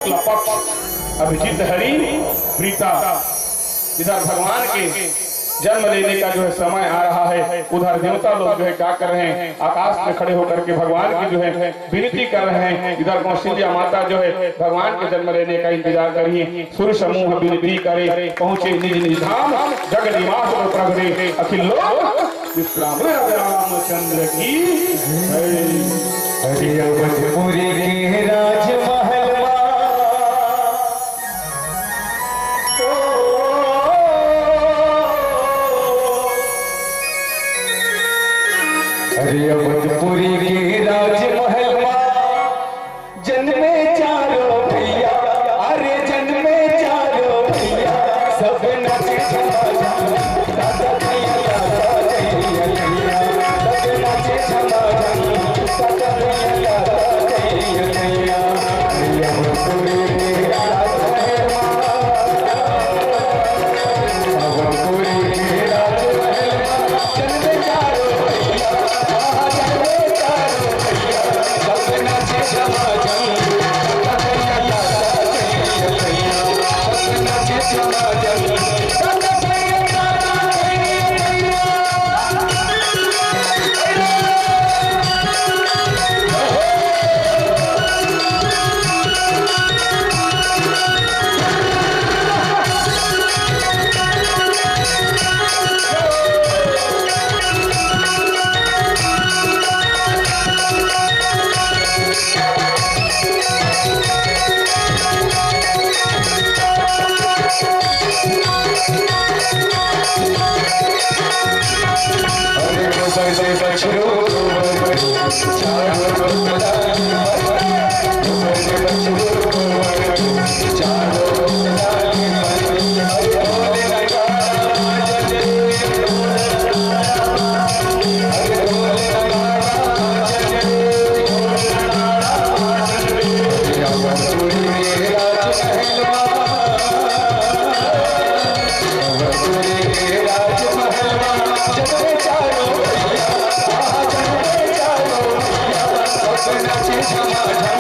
शुक्ल पक्ष अभिजीत हरि प्रीता। इधर भगवान के जन्म लेने का जो है समय आ रहा है, उधर देवता लोग जो है क्या कर रहे हैं, आकाश में खड़े होकर के भगवान की जो है विनती कर रहे हैं। इधर कौशल्या माता जो है भगवान के जन्म लेने का इंतजार कर रही है। सूर्य समूह विनती करे, पहुंचे निज निज धाम, जग निवास और प्रगटे अखिल लोक विश्राम रामचंद्र की हरियवनपुरी के राजमहल हरियवनपुरी के राजमहल जन्मे चारों भैया, अरे जन्मे चारों भैया, सब नचे दादा भैया सब नचे दादा भैया हरियवनपुरी के राजमहल जन्मे चारों क्षमा